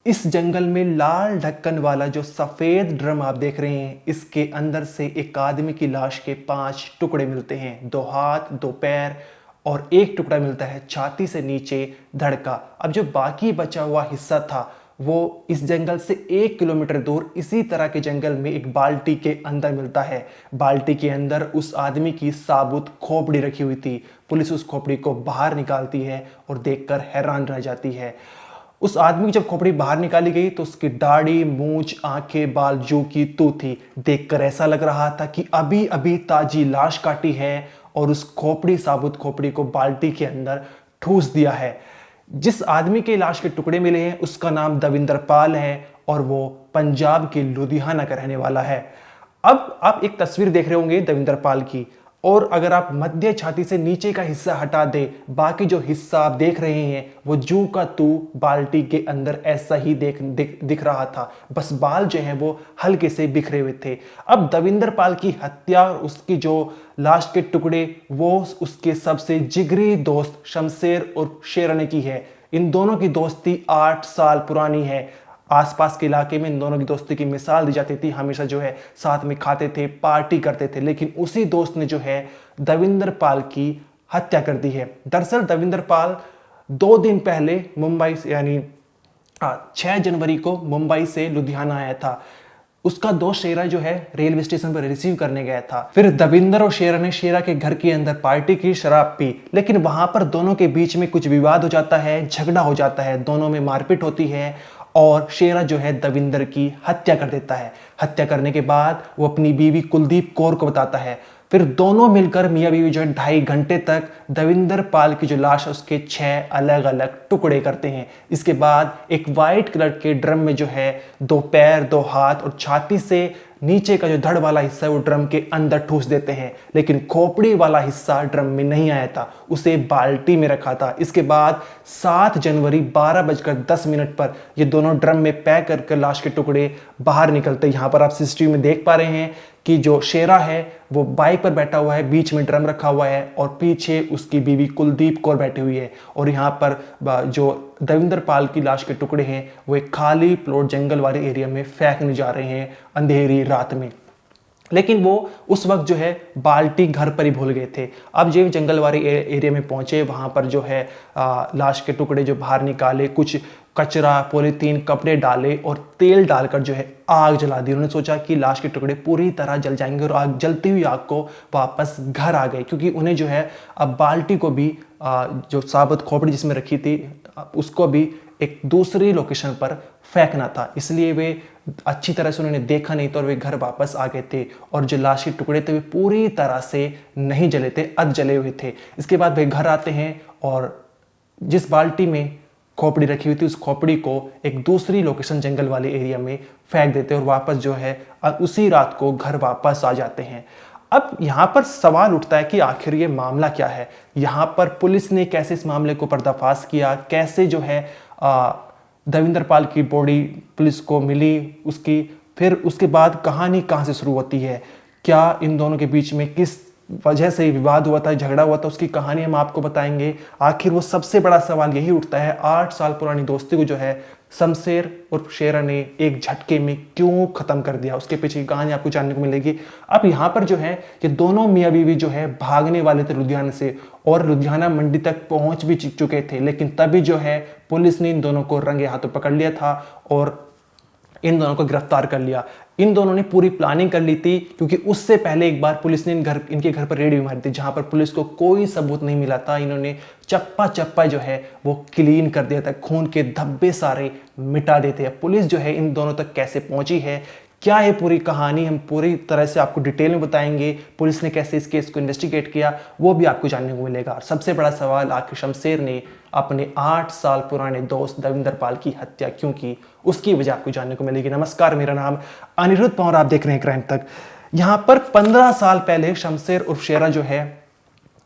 इस जंगल में लाल ढक्कन वाला जो सफेद ड्रम आप देख रहे हैं, इसके अंदर से एक आदमी की लाश के 5 टुकड़े मिलते हैं। 2 हाथ, 2 पैर और एक टुकड़ा मिलता है छाती से नीचे धड़ का। अब जो बाकी बचा हुआ हिस्सा था वो इस जंगल से 1 किलोमीटर दूर इसी तरह के जंगल में एक बाल्टी के अंदर मिलता है। बाल्टी के अंदर उस आदमी की साबुत खोपड़ी रखी हुई थी। पुलिस उस खोपड़ी को बाहर निकालती है और देखकर हैरान रह जाती है। उस आदमी की जब खोपड़ी बाहर निकाली गई तो उसकी दाढ़ी, मूंछ, आंखें, बाल जू की तू थी। देखकर ऐसा लग रहा था कि अभी अभी ताजी लाश काटी है और उस खोपड़ी, साबुत खोपड़ी को बाल्टी के अंदर ठूस दिया है। जिस आदमी के लाश के टुकड़े मिले हैं उसका नाम दविंदर पाल है और वो पंजाब के लुधियाना का रहने वाला है। अब आप एक तस्वीर देख रहे होंगे दविंदर पाल की, और अगर आप मध्य छाती से नीचे का हिस्सा हटा दे, बाकी जो हिस्सा आप देख रहे हैं वो जू का तू बाल्टी के अंदर ऐसा ही दिख रहा था। बस बाल जो हैं वो हल्के से बिखरे हुए थे। अब दविंदर पाल की हत्या और उसकी जो लाश के टुकड़े वो उसके सबसे जिगरी दोस्त शमशेर और शेरने की है। इन दोनों की दोस्ती 8 साल पुरानी है। आसपास के इलाके में इन दोनों की दोस्ती की मिसाल दी जाती थी। हमेशा जो है साथ में खाते थे, पार्टी करते थे। लेकिन उसी दोस्त ने जो है दविंदर पाल की हत्या कर दी है। दरअसल दविंदर पाल 2 दिन पहले मुंबई से, यानी 6 जनवरी को मुंबई से लुधियाना आया था। उसका दोस्त शेरा जो है रेलवे स्टेशन पर रिसीव करने गया था। फिर दविंदर और शेरा ने शेरा के घर के अंदर पार्टी की, शराब पी, लेकिन वहां पर दोनों के बीच में कुछ विवाद हो जाता है, झगड़ा हो जाता है, दोनों में मारपीट होती है और शेरा जो है दविंदर की हत्या कर देता है। हत्या करने के बाद वो अपनी बीवी कुलदीप कौर को बताता है। फिर दोनों मिलकर मियां बीवी जो है 2.5 घंटे तक दविंदर पाल की जो लाश है उसके 6 अलग अलग टुकड़े करते हैं। इसके बाद एक वाइट कलर के ड्रम में जो है 2 पैर, 2 हाथ और छाती से नीचे का जो धड़ वाला हिस्सा है वो ड्रम के अंदर ठूस देते हैं। लेकिन खोपड़ी वाला हिस्सा ड्रम में नहीं आया था, उसे बाल्टी में रखा था। इसके बाद 7 जनवरी 12:10 पर ये दोनों ड्रम में पैक करके लाश के टुकड़े बाहर निकलते। यहाँ पर आप सीसीटीवी में देख पा रहे हैं कि जो शेरा है वो बाइक पर बैठा हुआ है, बीच में ड्रम रखा हुआ है और पीछे उसकी बीवी कुलदीप कौर बैठी हुई है। और यहाँ पर जो दविंदर पाल की लाश के टुकड़े हैं वो एक खाली प्लॉट जंगल वाले एरिया में फेंकने जा रहे हैं अंधेरी रात में। लेकिन वो उस वक्त जो है बाल्टी घर पर ही भूल गए थे। अब जो जंगल वाले एरिया में पहुंचे, वहां पर जो है लाश के टुकड़े जो बाहर निकाले, कुछ कचरा, पॉलीथीन, कपड़े डाले और तेल डालकर जो है आग जला दी। उन्होंने सोचा कि लाश के टुकड़े पूरी तरह जल जाएंगे और आग, जलती हुई आग को वापस घर आ गए, क्योंकि उन्हें जो है अब बाल्टी को भी जो साबुत खोपड़ी जिसमें रखी थी उसको भी एक दूसरी लोकेशन पर फेंकना था। इसलिए वे अच्छी तरह से उन्होंने देखा नहीं तो और वे घर वापस आ गए थे। और जो लाश के टुकड़े थे वे पूरी तरह से नहीं जले थे, अध जले हुए थे। इसके बाद वे घर आते हैं और जिस बाल्टी में खोपड़ी रखी हुई थी उस खोपड़ी को एक दूसरी लोकेशन जंगल वाले एरिया में फेंक देते और वापस जो है उसी रात को घर वापस आ जाते हैं। अब यहाँ पर सवाल उठता है कि आखिर ये मामला क्या है। यहाँ पर पुलिस ने कैसे इस मामले को पर्दाफाश किया, कैसे जो है दविंदर पाल की बॉडी पुलिस को मिली, उसकी फिर उसके बाद कहानी कहाँ से शुरू होती है, क्या इन दोनों के बीच में किस वजह से विवाद हुआ था, झगड़ा हुआ था, उसकी कहानी हम आपको बताएंगे। आखिर वो सबसे बड़ा सवाल यही उठता है, 8 साल पुरानी दोस्ती को जो है शमशेर और शेरा ने एक झटके में क्यों खत्म कर दिया, उसके पीछे की कहानी आपको जानने को मिलेगी। अब यहाँ पर जो है ये दोनों मियाँ बीवी जो है भागने वाले थे लुधियाना से और लुधियाना मंडी तक पहुंच भी चुके थे, लेकिन तभी जो है पुलिस ने इन दोनों को रंगे हाथों पकड़ लिया था और इन दोनों को गिरफ्तार कर लिया। इन दोनों ने पूरी प्लानिंग कर ली थी, क्योंकि उससे पहले एक बार पुलिस ने इनके घर पर रेड भी मारी थी, जहां पर पुलिस को कोई सबूत नहीं मिला था। इन्होंने चप्पा चप्पा जो है वो क्लीन कर दिया था, खून के धब्बे सारे मिटा देते हैं। पुलिस जो है इन दोनों तक कैसे पहुंची है, क्या है पूरी कहानी, हम पूरी तरह से आपको डिटेल में बताएंगे। पुलिस ने कैसे इस केस को इन्वेस्टिगेट किया वो भी आपको जानने को मिलेगा। और सबसे बड़ा सवाल, आखिर शमशेर ने अपने 8 साल पुराने दोस्त दविंदर पाल की हत्या क्यों की, उसकी वजह आपको जानने को मिलेगी। नमस्कार, मेरा नाम अनिरुद्ध पंवार, आप देख रहे हैं क्राइम तक। यहाँ पर 15 साल पहले शमशेर उर्फ शेरा जो है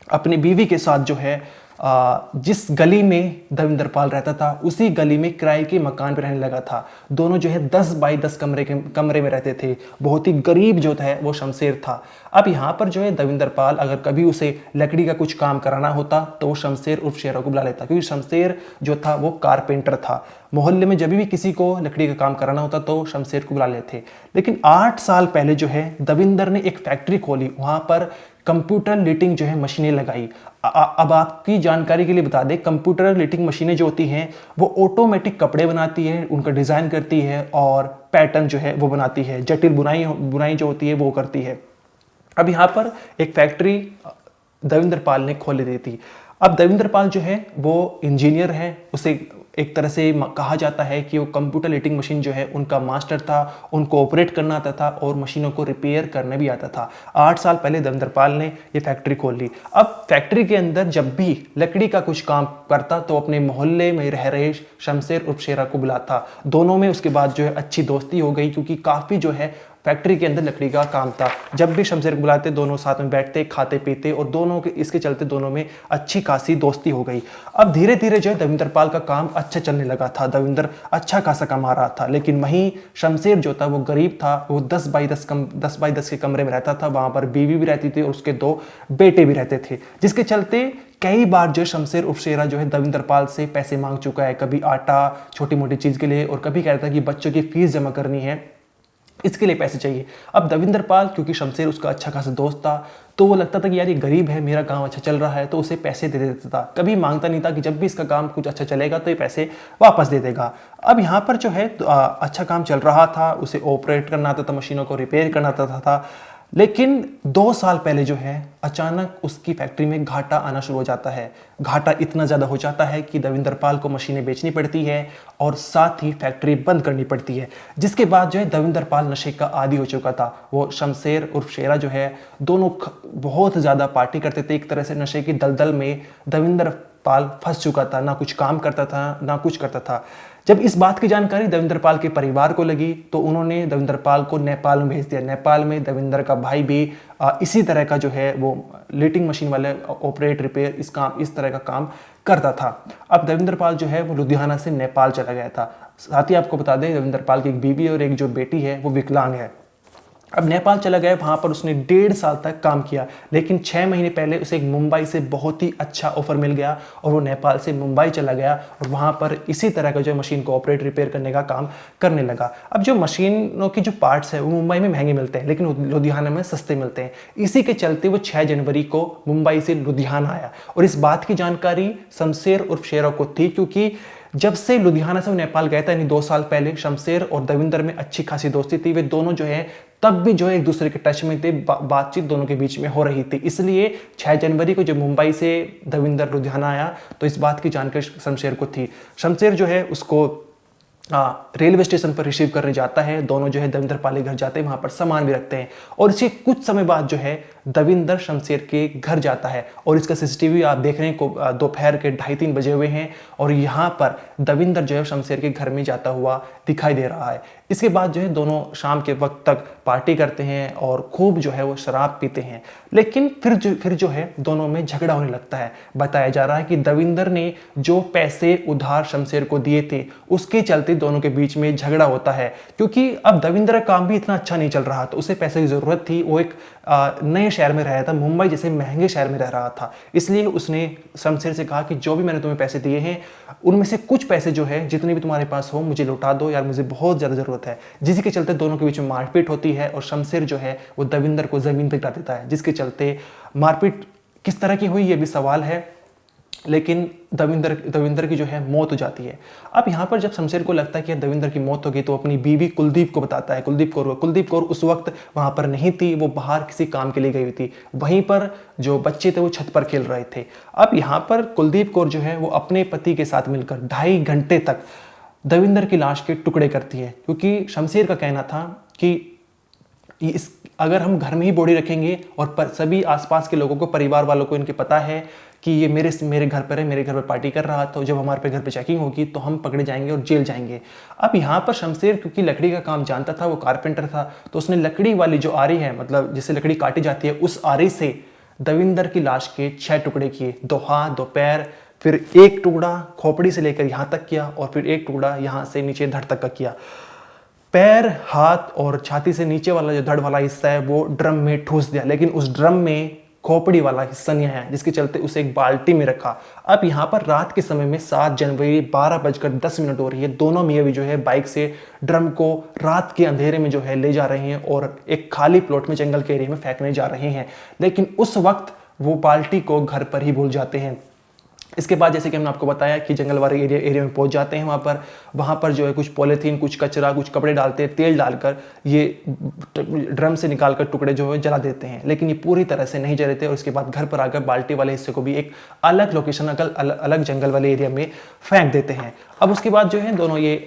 अपनी बीवी के साथ जो है जिस गली में दविंदर पाल रहता था उसी गली में किराए के मकान पर रहने लगा था। दोनों जो है 10 बाई 10 कमरे में रहते थे। बहुत ही गरीब जो था वो शमशेर था। अब यहाँ पर जो है दविंदर पाल अगर कभी उसे लकड़ी का कुछ काम कराना होता तो वो शमशेर उर्फ शेरा को बुला लेता, क्योंकि शमशेर जो था वो कारपेंटर था। मोहल्ले में जब भी किसी को लकड़ी का काम कराना होता तो शमशेर को बुला लेते थे। लेकिन 8 साल पहले जो है दविंदर ने एक फैक्ट्री खोली, वहां पर कंप्यूटर लीटिंग जो है मशीनें लगाई। अब आपकी जानकारी के लिए बता दें, कंप्यूटर लीटिंग मशीनें जो होती हैं वो ऑटोमेटिक कपड़े बनाती है, उनका डिजाइन करती है और पैटर्न जो है वो बनाती है, जटिल बुनाई जो होती है वो करती है। अब यहाँ पर एक फैक्ट्री दविंदर पाल ने खोल दी थी। अब दविंदर पाल जो है वो इंजीनियर है, उसे एक तरह से कहा जाता है कि वो कंप्यूटर लीटिंग मशीन जो है उनका मास्टर था, उनको ऑपरेट करना आता था और मशीनों को रिपेयर करना भी आता था। 8 साल पहले दविंदर पाल ने ये फैक्ट्री खोल ली। अब फैक्ट्री के अंदर जब भी लकड़ी का कुछ काम करता तो अपने मोहल्ले में रह रहे शमशेर उर्फ शेरा को बुलाता। दोनों में उसके बाद जो है अच्छी दोस्ती हो गई, क्योंकि काफ़ी जो है फैक्ट्री के अंदर लकड़ी का काम था। जब भी शमशेर को बुलाते दोनों साथ में बैठते, खाते पीते और दोनों के इसके चलते दोनों में अच्छी खासी दोस्ती हो गई। अब धीरे धीरे जो है दविंदर पाल का काम अच्छा चलने लगा था, दविंदर अच्छा खासा कमा रहा था। लेकिन वहीं शमशेर जो था वो गरीब था, वो 10 बाई 10 के कमरे में रहता था। वहां पर बीवी भी रहती थी और उसके 2 बेटे भी रहते थे, जिसके चलते कई बार जो शमशेर उर्फ शेरा जो है दविंदर पाल से पैसे मांग चुका है। कभी आटा छोटी मोटी चीज के लिए और कभी कहता है कि बच्चों की फीस जमा करनी है, इसके लिए पैसे चाहिए। अब दविंदर पाल, क्योंकि शमशेर उसका अच्छा खासा दोस्त था, तो वो लगता था कि यार ये गरीब है, मेरा काम अच्छा चल रहा है, तो उसे पैसे दे देता था। कभी मांगता नहीं था कि जब भी इसका काम कुछ अच्छा चलेगा तो ये पैसे वापस दे देगा। अब यहाँ पर जो है अच्छा काम चल रहा था, उसे ऑपरेट करना आता था, मशीनों को रिपेयर करना आता था। लेकिन 2 साल पहले जो है अचानक उसकी फैक्ट्री में घाटा आना शुरू हो जाता है। घाटा इतना ज़्यादा हो जाता है कि दविंदर पाल को मशीनें बेचनी पड़ती है और साथ ही फैक्ट्री बंद करनी पड़ती है। जिसके बाद जो है दविंदर पाल नशे का आदी हो चुका था। वो शमशेर उर्फ शेरा जो है दोनों बहुत ज़्यादा पार्टी करते थे। एक तरह से नशे की दलदल में दविंदर पाल फंस चुका था, ना कुछ काम करता था ना कुछ करता था। जब इस बात की जानकारी दविंदर पाल के परिवार को लगी तो उन्होंने दविंदर पाल को नेपाल में भेज दिया। नेपाल में दविंदर का भाई भी इसी तरह का जो है वो लीटिंग मशीन वाले ऑपरेट रिपेयर इस तरह का काम करता था। अब दविंदर पाल जो है वो लुधियाना से नेपाल चला गया था। साथ ही आपको बता दें दविंदर पाल की एक बीवी और एक जो बेटी है वो विकलांग है। अब नेपाल चला गया, वहां पर उसने 1.5 साल तक काम किया। लेकिन 6 महीने पहले उसे एक मुंबई से बहुत ही अच्छा ऑफर मिल गया और वो नेपाल से मुंबई चला गया और वहां पर इसी तरह का जो मशीन को ऑपरेट रिपेयर करने का काम करने लगा। अब जो मशीनों के जो पार्ट्स है वो मुंबई में महंगे मिलते हैं लेकिन लुधियाना में सस्ते मिलते हैं। इसी के चलते वो 6 जनवरी को मुंबई से लुधियाना आया और इस बात की जानकारी शमशेर उर्फ शेरा को थी, क्योंकि जब से लुधियाना से वो नेपाल गया था यानी 2 साल पहले शमशेर और दविंदर में अच्छी खासी दोस्ती थी। वे दोनों जो है तब भी जो है एक दूसरे के टच में थे, बातचीत दोनों के बीच में हो रही थी। इसलिए 6 जनवरी को जब मुंबई से दविंदर लुधियाना आया तो इस बात की जानकारी शमशेर को थी। शमशेर जो है उसको रेलवे स्टेशन पर रिसीव करने जाता है। दोनों जो है दविंदर पाल के घर जाते हैं, वहां पर सामान भी रखते हैं और इसके कुछ समय बाद जो है दविंदर शमशेर के घर जाता है और इसका सीसीटीवी आप देख रहे हैं दोपहर के 2:30-3 बजे हुए हैं और यहाँ पर दविंदर जो है शमशेर के घर में जाता हुआ दिखाई दे रहा है। इसके बाद जो है दोनों शाम के वक्त तक पार्टी करते हैं और खूब जो है वो शराब पीते हैं। लेकिन फिर जो है दोनों में झगड़ा होने लगता है। बताया जा रहा है कि दविंदर ने जो पैसे उधार शमशेर को दिए थे उसके चलते दोनों के बीच में झगड़ा होता है, क्योंकि अब दविंदर का काम भी इतना अच्छा नहीं चल रहा था, उसे पैसे की जरूरत थी। वो एक नए शहर में रहा था, मुंबई जैसे महंगे शहर में रह रहा था। इसलिए उसने शमशेर से कहा कि जो भी मैंने तुम्हें पैसे दिए हैं उनमें से कुछ पैसे जो है जितने भी तुम्हारे पास हो मुझे लौटा दो यार, मुझे बहुत ज्यादा जरूरत है। जिसके चलते दोनों के बीच में मारपीट होती है और शमशेर जो है वो दविंदर को जमीन पर गिरा देता है। जिसके चलते मारपीट किस तरह की हुई ये भी सवाल है, लेकिन दविंदर की जो है मौत हो जाती है। अब यहाँ पर जब शमशेर को लगता है कि दविंदर की मौत हो गई तो अपनी बीवी कुलदीप को बताता है। कुलदीप कौर उस वक्त वहां पर नहीं थी, वो बाहर किसी काम के लिए गई हुई थी। वहीं पर जो बच्चे थे वो छत पर खेल रहे थे। अब यहाँ पर कुलदीप कौर जो है वो अपने पति के साथ मिलकर 2.5 घंटे तक दविंदर की लाश के टुकड़े करती है, क्योंकि शमशेर का कहना था कि अगर हम घर में ही बॉडी रखेंगे और सभी आसपास के लोगों को, परिवार वालों को इनके पता है कि ये मेरे घर पर है, मेरे घर पर पार्टी कर रहा, तो जब हमारे पे घर पे चेकिंग होगी तो हम पकड़े जाएंगे और जेल जाएंगे। अब यहाँ पर शमशेर क्योंकि लकड़ी का काम जानता था, वो कारपेंटर था, तो उसने लकड़ी वाली जो आरी है, मतलब जिससे लकड़ी काटी जाती है, उस आरी से दविंदर की लाश के 6 टुकड़े किए, 2 हाथ 2 पैर, फिर एक टुकड़ा खोपड़ी से लेकर यहाँ तक किया और फिर एक टुकड़ा यहाँ से नीचे धड़ तक का किया। पैर, हाथ और छाती से नीचे वाला जो धड़ वाला हिस्सा है वो ड्रम में ठूस दिया, लेकिन उस ड्रम में खोपड़ी वाला हिस्सा नहीं आया, जिसके चलते उसे एक बाल्टी में रखा। अब यहाँ पर रात के समय में 7 जनवरी 12:10 हो रही है। दोनों मियाँ भी जो है बाइक से ड्रम को रात के अंधेरे में जो है ले जा रहे हैं और एक खाली प्लॉट में, जंगल के एरिया में फेंकने जा रहे हैं, लेकिन उस वक्त वो बाल्टी को घर पर ही भूल जाते हैं। इसके बाद जैसे कि हमने आपको बताया कि जंगल वाले एरिया में पहुंच जाते हैं। वहाँ पर जो है कुछ पॉलीथीन, कुछ कचरा, कुछ कपड़े डालते हैं, तेल डालकर ये ड्रम से निकालकर टुकड़े जो है जला देते हैं, लेकिन ये पूरी तरह से नहीं जले थे। और इसके बाद घर पर आकर बाल्टी वाले हिस्से को भी एक अलग लोकेशन, अलग जंगल वाले एरिया में फेंक देते हैं। अब उसके बाद जो है दोनों ये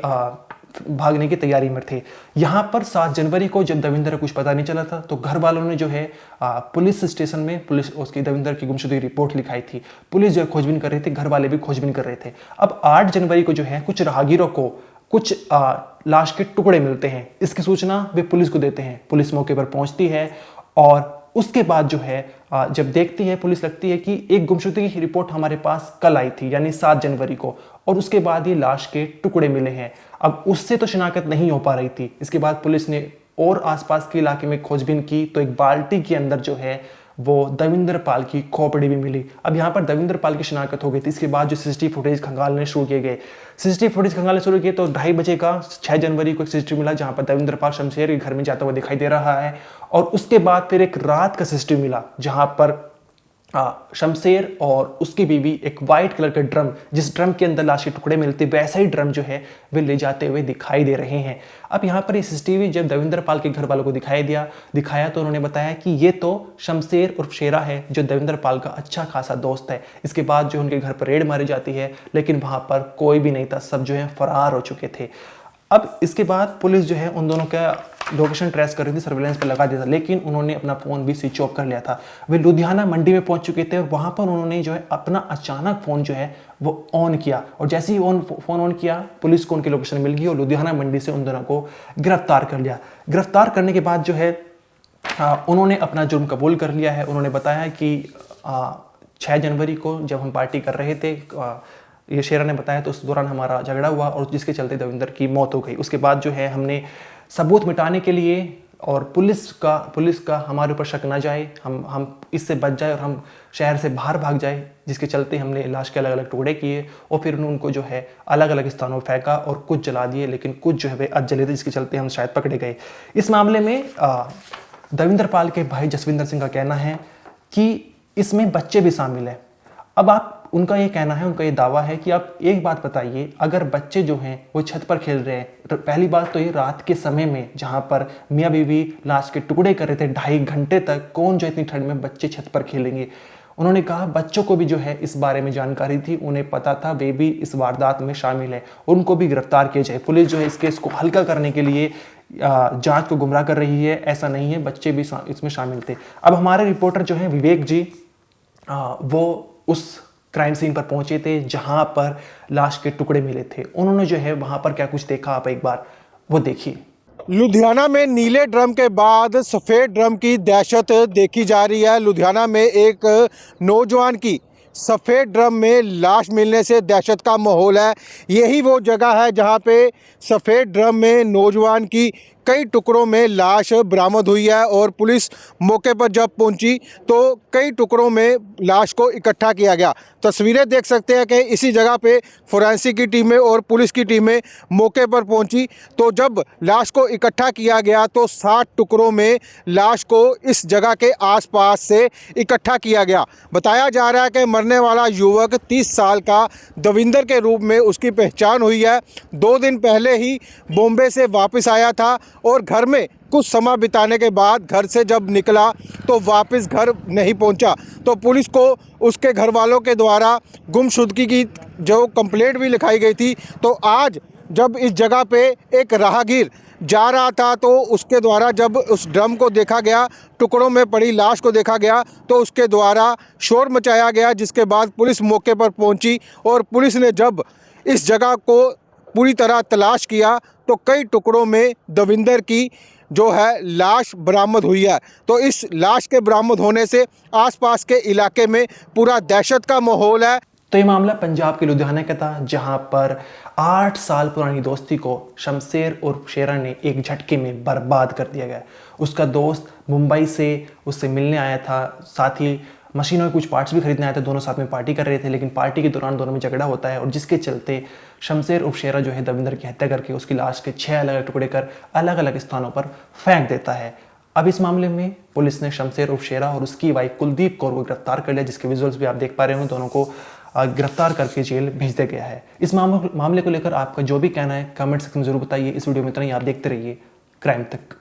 भागने की तैयारी में थे। यहाँ पर 7 जनवरी को जब दविंदर को कुछ पता नहीं चला था तो घर वालों ने जो है पुलिस स्टेशन में पुलिस उसकी दविंदर की गुमशुदगी रिपोर्ट लिखाई थी। पुलिस जो है खोजबीन कर रही थी, घर वाले भी खोजबीन कर रहे थे। अब 8 जनवरी को जो है कुछ राहगीरों को कुछ लाश के टुकड़े मिलते हैं। इसकी सूचना वे पुलिस को देते हैं। पुलिस मौके पर पहुंचती है और उसके बाद जो है जब देखती है पुलिस, लगती है कि एक गुमशुदगी की रिपोर्ट हमारे पास कल आई थी, यानी 7 जनवरी को, और उसके बाद ये लाश के टुकड़े मिले हैं। अब उससे तो शिनाख्त नहीं हो पा रही थी। इसके बाद पुलिस ने और आसपास के इलाके में खोजबीन की तो एक बाल्टी के अंदर जो है वो दविंदर पाल की खोपड़ी भी मिली। अब यहाँ पर दविंदर पाल की शिनाख्त हो गई थी। इसके बाद जो सीसीटीवी फुटेज खंगालने शुरू किए गए, सीसीटीवी फुटेज खंगालने शुरू किए तो 2:30 बजे का 6 जनवरी को एक सीसीटीवी मिला जहाँ पर दविंदर पाल शमशेर के घर में जाता हुआ दिखाई दे रहा है। और उसके बाद फिर एक रात का सीसीटीवी मिला जहाँ पर शमशेर और उसकी बीवी एक वाइट कलर का ड्रम, जिस ड्रम के अंदर लाश के टुकड़े मिलते वैसा ही ड्रम जो है वे ले जाते हुए दिखाई दे रहे हैं। अब यहाँ पर ये सीसीटीवी जब दविंदर पाल के घर वालों को दिखाया तो उन्होंने बताया कि ये तो शमशेर उर्फ शेरा है, जो दविंदर पाल का अच्छा खासा दोस्त है। इसके बाद जो उनके घर पर रेड मारी जाती है, लेकिन वहां पर कोई भी नहीं था, सब जो है फरार हो चुके थे। अब इसके बाद पुलिस जो है उन दोनों का लोकेशन ट्रेस कर रही थी, सर्विलेंस पे लगा दिया था, लेकिन उन्होंने अपना फोन भी स्विच ऑफ कर लिया था। वे लुधियाना मंडी में पहुंच चुके थे और वहां पर उन्होंने जो है अपना अचानक फोन जो है वो ऑन किया, और जैसे ही फोन ऑन किया पुलिस को उनकी लोकेशन मिल गई और लुधियाना मंडी से उन दोनों को गिरफ्तार कर लिया। गिरफ्तार करने के बाद जो है उन्होंने अपना जुर्म कबूल कर लिया है। उन्होंने बताया कि 6 जनवरी को जब हम पार्टी कर रहे थे, ये शेरा ने बताया, तो उस दौरान हमारा झगड़ा हुआ और जिसके चलते दविंदर की मौत हो गई। उसके बाद जो है हमने सबूत मिटाने के लिए और पुलिस का हमारे ऊपर शक ना जाए, हम इससे बच जाए और हम शहर से बाहर भाग जाए, जिसके चलते हमने लाश के अलग अलग टुकड़े किए और फिर उनको जो है अलग अलग स्थानों पर फेंका और कुछ जला दिए, लेकिन कुछ जो है वे अधजले थे, जिसके चलते हम शायद पकड़े गए। इस मामले में दविंदर पाल के भाई जसविंदर सिंह का कहना है कि इसमें बच्चे भी शामिल हैं। अब उनका ये कहना है, उनका ये दावा है कि आप एक बात बताइए, अगर बच्चे जो हैं वो छत पर खेल रहे हैं, पहली बात तो ये रात के समय में जहां पर मियाँ बीवी लाश के टुकड़े कर रहे थे 2.5 घंटे तक, कौन जो इतनी ठंड में बच्चे छत पर खेलेंगे। उन्होंने कहा बच्चों को भी जो है इस बारे में जानकारी थी, उन्हें पता था, वे भी इस वारदात में शामिल है, उनको भी गिरफ्तार किया जाए। पुलिस जो है इस केस को हल्का करने के लिए जांच को गुमराह कर रही है, ऐसा नहीं है, बच्चे भी इसमें शामिल थे। अब हमारे रिपोर्टर जो है विवेक जी, वो उस क्राइम सीन पर पहुंचे थे जहां पर लाश के टुकड़े मिले थे। उन्होंने जो है वहां पर क्या कुछ देखा, आप एक बार वो देखिए। लुधियाना में नीले ड्रम के बाद सफ़ेद ड्रम की दहशत देखी जा रही है। लुधियाना में एक नौजवान की सफ़ेद ड्रम में लाश मिलने से दहशत का माहौल है। यही वो जगह है जहां पे सफ़ेद ड्रम में नौजवान की कई टुकड़ों में लाश बरामद हुई है और पुलिस मौके पर जब पहुंची तो कई टुकड़ों में लाश को इकट्ठा किया गया। तस्वीरें देख सकते हैं कि इसी जगह पे फोरेंसिक की टीमें और पुलिस की टीमें मौके पर पहुंची तो जब लाश को इकट्ठा किया गया तो 60 टुकड़ों में लाश को इस जगह के आसपास से इकट्ठा किया गया। बताया जा रहा है कि मरने वाला युवक 30 साल का दविंदर के रूप में उसकी पहचान हुई है। 2 दिन पहले ही बॉम्बे से वापस आया था और घर में कुछ समय बिताने के बाद घर से जब निकला तो वापस घर नहीं पहुंचा, तो पुलिस को उसके घर वालों के द्वारा गुमशुदगी की जो कंप्लेंट भी लिखाई गई थी। तो आज जब इस जगह पे एक राहगीर जा रहा था तो उसके द्वारा जब उस ड्रम को देखा गया, टुकड़ों में पड़ी लाश को देखा गया तो उसके द्वारा शोर मचाया गया, जिसके बाद पुलिस मौके पर पहुंची और पुलिस ने जब इस जगह को पूरी तरह तलाश किया तो कई टुकड़ों में दविंदर की जो है लाश बरामद हुई है। तो इस लाश के बरामद होने से आसपास के इलाके में पूरा दहशत का माहौल है। तो ये मामला पंजाब के लुधियाना का था, जहां पर 8 साल पुरानी दोस्ती को शमशेर उर्फ शेरा ने एक झटके में बर्बाद कर दिया गया। उसका दोस्त मुंबई से उससे मिलने आया था, साथ ही मशीनों के कुछ पार्ट्स भी खरीदने आए थे। दोनों साथ में पार्टी कर रहे थे, लेकिन पार्टी के दौरान दोनों में झगड़ा होता है और जिसके चलते शमशेर उर्फ शेरा जो है दविंदर की हत्या करके उसकी लाश के 6 अलग अलग टुकड़े कर अलग अलग स्थानों पर फेंक देता है। अब इस मामले में पुलिस ने शमशेर उर्फ शेरा और उसकी वाइफ कुलदीप कौर को गिरफ्तार कर लिया, जिसके विजुअल्स भी आप देख पा रहे हो। दोनों को गिरफ्तार करके जेल भेज दिया गया है। इस मामले को लेकर आपका जो भी कहना है कमेंट सेक्शन में जरूर बताइए। इस वीडियो में इतना ही, आप देखते रहिए क्राइम तक।